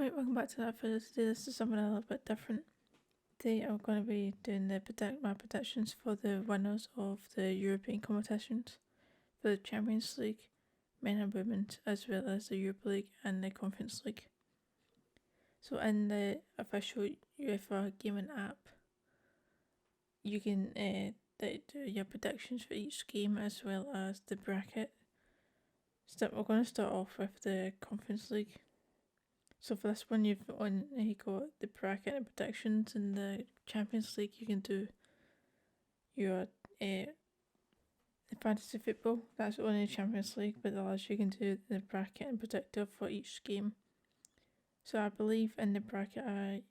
Right, welcome back to that video. Today this is something a little bit different. Today I'm going to be doing my predictions for the winners of the European competitions for the Champions League, men and women, as well as the Europa League and the Conference League. So in the official UEFA gaming app, you can do your predictions for each game as well as the bracket. We're going to start off with the Conference League. So for this one, you've only got the bracket and predictions. In the Champions League, you can do your fantasy football. That's only Champions League, but others you can do the bracket and predictor for each game. So I believe in the bracket, I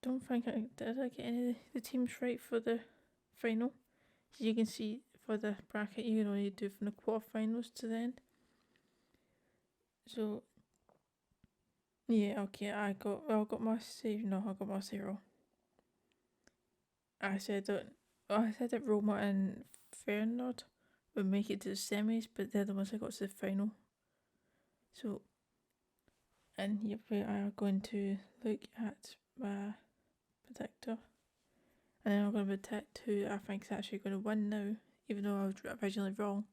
don't think did I get any of the teams right for the final. So you can see for the bracket, you can only do from the quarterfinals to the end. So yeah, okay, I got my say wrong. I said that Roma and Feyenoord would make it to the semis, but they're the ones that got to the final. So, and here we are going to look at my predictor, and then I'm going to predict who I think is actually going to win now, even though I was originally wrong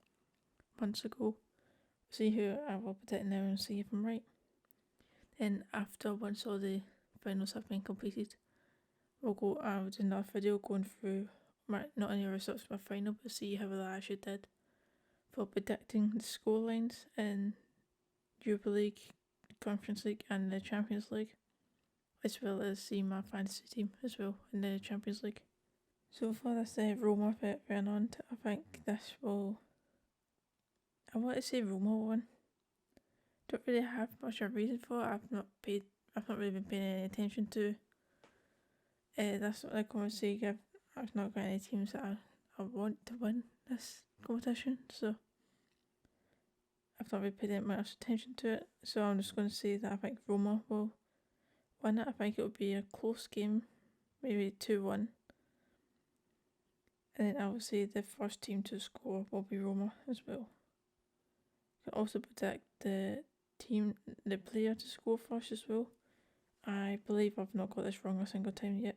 months ago. See who I will predict now and see if I'm right. Then once all the finals have been completed, we'll do another video going through not only results of my final, but see how I actually did for predicting the scorelines in Europa League, Conference League and the Champions League, as well as see my fantasy team as well in the Champions League. So for this Roma Feyenoord, I think this will, I want to say Roma won. Don't really have much of a reason for it. I've not really been paying any attention to that's what I can say. I've not got any teams that I want to win this competition, so I've not really paid that much attention to it. So I'm just going to say that I think Roma will win it. I think it will be a close game, maybe 2-1. And then I will say the first team to score will be Roma as well. I can also predict the player to score first as well. I believe I've not got this wrong a single time yet.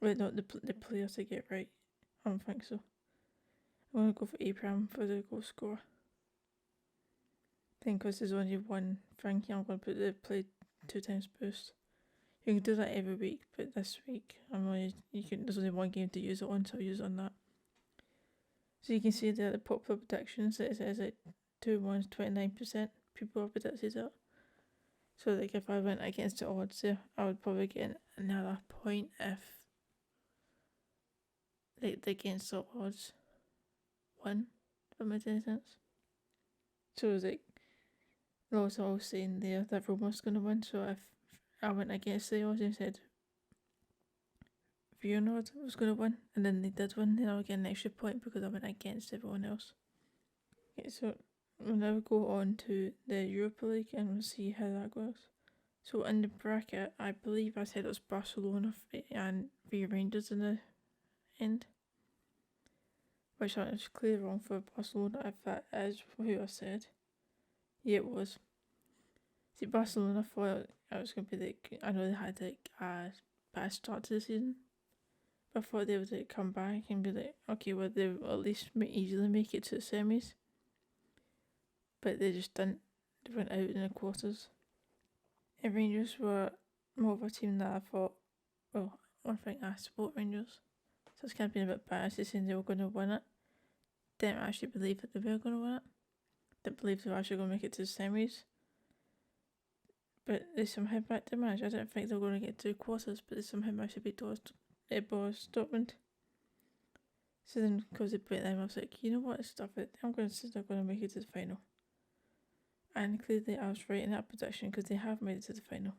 Wait, not the player to get right. I don't think so. I'm going to go for Abraham for the goal scorer. I think because there's only one thing here, I'm going to put the play 2 times boost. You can do that every week, but this week there's only one game to use it on, so I'll use it on that. So you can see there the popular predictions, it says like 2-1's 29%. People have predicted that. So like if I went against the odds there, I would probably get another point if like the against the odds won, if that makes any sense. So it was like lots of saying there that Roma's gonna win, so if I went against the odds and said Feyenoord was gonna win and then they did win, then I would get an extra point because I went against everyone else. Okay, so we'll now go on to the Europa League and we'll see how that goes. So in the bracket, I believe I said it was Barcelona and Rangers in the end, which I was clearly wrong for Barcelona if that is who I said. Yeah, it was. See, Barcelona thought I was going to be like, I know they had like a bad start to the season, but I thought they would like come back and be like, okay, well they will at least easily make it to the semis. But they just didn't. They went out in the quarters. And Rangers were more of a team that I thought, well, one thing I support Rangers, so it's kind of been a bit biased saying they were going to win it. Didn't actually believe that they were going to win it. Didn't believe they were actually going to make it to the semis. But they somehow backed the match. I didn't think they were going to get to the quarters, but they somehow managed to beat Boris Dortmund. So then, because they beat them, I was like, you know what, stop it. I'm going to say they're going to make it to the final. And clearly I was right in that prediction because they have made it to the final.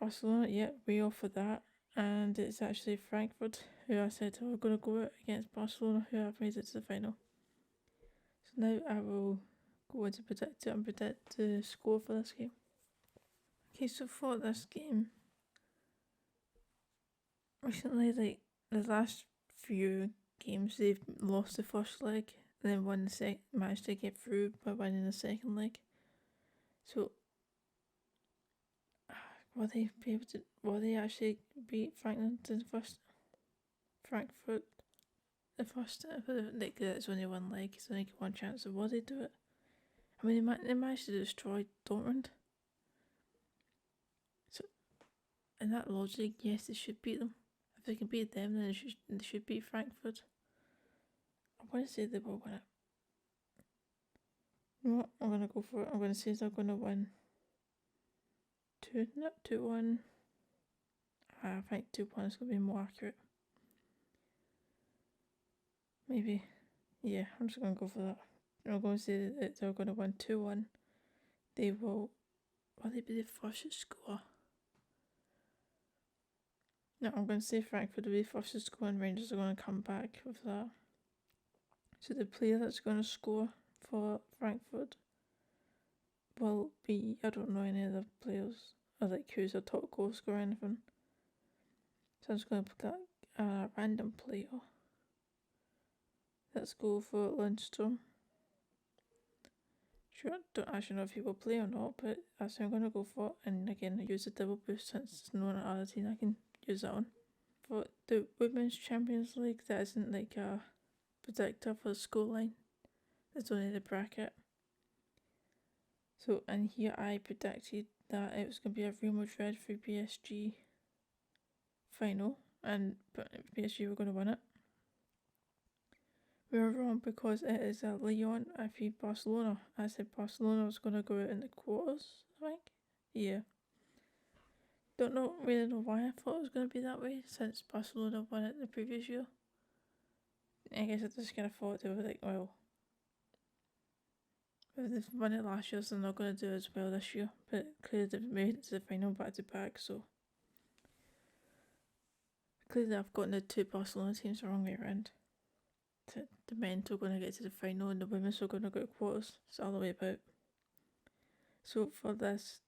Barcelona, yeah, way off for that. And it's actually Frankfurt who I said were going to go out against Barcelona who have made it to the final. So now I will go into predict the score for this game. Okay, so for this game, recently, like the last few games, they've lost the first leg and then managed to get through by winning the second leg. So will they be able to? Will they actually beat Frankfurt the first? Like it's only one leg, it's only one chance. So will they do it? I mean, they managed to destroy Dortmund. So, in that logic, yes, they should beat them. If they can beat them, then they should beat Frankfurt. I want to say they will win it. You know what? I'm going to go for it. I'm going to say they're going to win 2-1. I think 2-1 is going to be more accurate. Maybe. Yeah, I'm just going to go for that. I'm going to say that they're going to win 2-1. They will they be the first to score? No, I'm going to say Frankfurt will be first to score and Rangers are going to come back with that. So the player that's going to score for Frankfurt will be, I don't know any other players, or like who's a top goal scorer or anything. So I'm just going to pick a random player. Let's go for Lundstrom. Sure, don't actually know if he will play or not, but that's what I'm going to go for. And again, I use the double boost since there's no one other team I can use that on. For the Women's Champions League, that isn't like a predictor for the scoreline. It's only the bracket. So in here I predicted that it was going to be a Real Madrid for PSG final, and PSG were going to win it. We were wrong because it is a Lyon v Barcelona. I said Barcelona was going to go out in the quarters, I think. Yeah. Don't really know why I thought it was going to be that way, since Barcelona won it the previous year. I guess I just kind of thought they were like, well, if they've won it last year, so they're not going to do as well this year. But clearly they've made it to the final back to back, so clearly I've gotten the two Barcelona teams the wrong way around. The men are going to get to the final and the women are going to go to quarters. It's all the way about. So for this,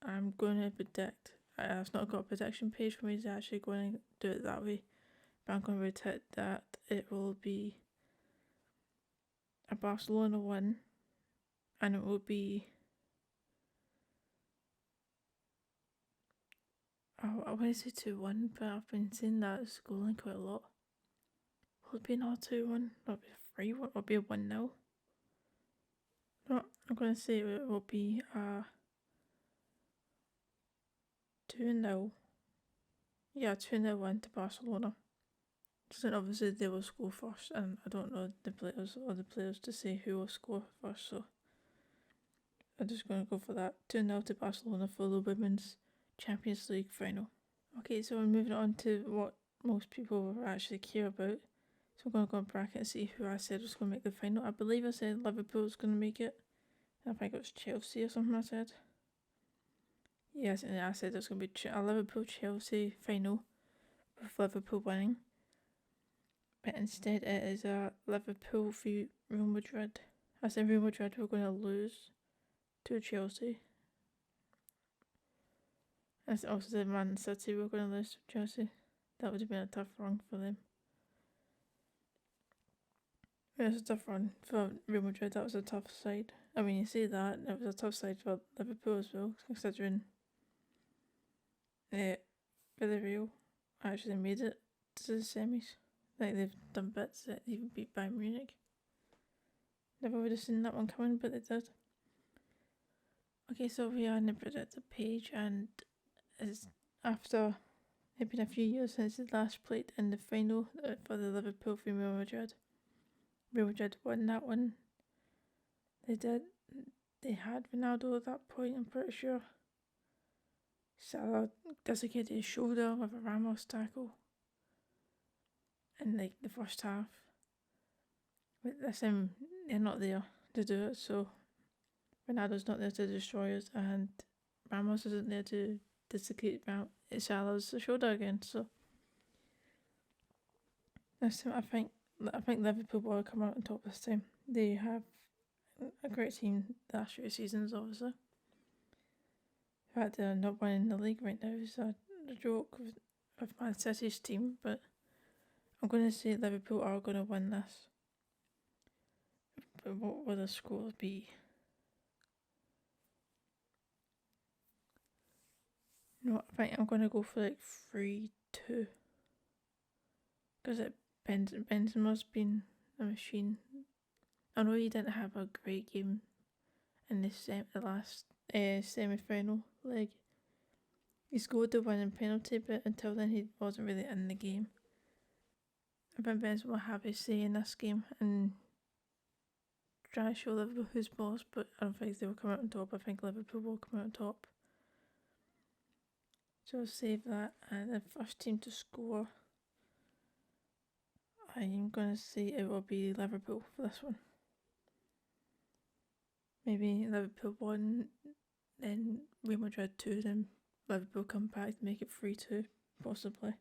I'm going to predict. I've not got a prediction page for me to actually go and do it that way. But I'm going to predict that it will be a Barcelona win. And it will be... I want to say 2-1, but I've been saying that it's scoring quite a lot. Will it be another 2-1? Will it be a 3-1? Will it be a 1-0? No, I'm going to say it will be a 2-0. Yeah, 2-0 win to Barcelona. So then obviously they will score first, and I don't know the players to say who will score first, so I'm just going to go for that. 2-0 to Barcelona for the Women's Champions League final. Okay, so we're moving on to what most people actually care about. So I'm going to go in bracket and see who I said was going to make the final. I believe I said Liverpool was going to make it. I think it was Chelsea or something I said. Yes, and I said it was going to be a Liverpool-Chelsea final with Liverpool winning. But instead it is a Liverpool v Real Madrid. I said Real Madrid were going to lose to Chelsea. I also said Man City were going to lose to Chelsea. That would have been a tough run for them. It was a tough run for Real Madrid. That was a tough side. I mean, you say that, it was a tough side for Liverpool as well, considering Villarreal actually made it to the semis. Like, they've done bits that they even beat Bayern Munich. Never would have seen that one coming, but they did. Okay, so we are in the predicted page, and it's after it's been a few years since they last played in the final for the Liverpool v Real Madrid. Real Madrid won that one. They did. They had Ronaldo at that point, I'm pretty sure. Salah dislocated his shoulder with a Ramos tackle in like the first half. But this time they're not there to do it, so Ronaldo's not there to destroy us, and Ramos isn't there to dislocate Salah's shoulder again. So this time I think Liverpool will come out on top this time. They have a great team the last few seasons, obviously. In fact, they're not winning the league right now. It's a joke with Man City's team, but I'm going to say Liverpool are going to win this. But what will the score be? No, I think I'm gonna go for like 3-2. Because Benzema's been a machine. I know he didn't have a great game in the last semi-final leg. He scored the winning penalty, but until then he wasn't really in the game. I think Benzema will have his say in this game and try to show Liverpool who's boss, but I don't think they will come out on top. I think Liverpool will come out on top. So I'll save that. And the first team to score, I'm going to say it will be Liverpool for this one. Maybe Liverpool 1, then Real Madrid 2, then Liverpool come back to make it 3-2, possibly.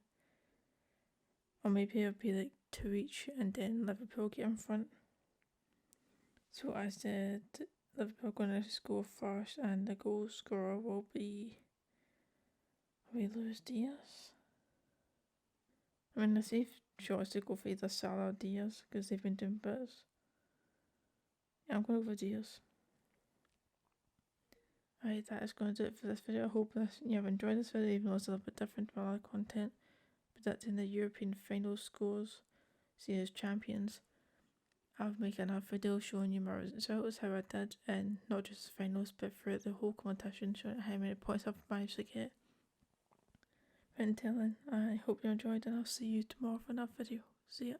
Or maybe it'll be like 2 each and then Liverpool get in front. So I said Liverpool going to score first and the goal scorer will be Luis Diaz. I mean, the safe shot is to go for either Salah or Diaz because they've been doing bits. Yeah, I'm going to go for Diaz. Alright, that is going to do it for this video. I hope you have enjoyed this video, even though it's a little bit different from other content. Predicting the European final scores, see as champions. I'll make another video showing you my results, how I did, and not just the finals, but throughout the whole competition, showing how many points I've managed to get. But until then, I hope you enjoyed, and I'll see you tomorrow for another video. See ya.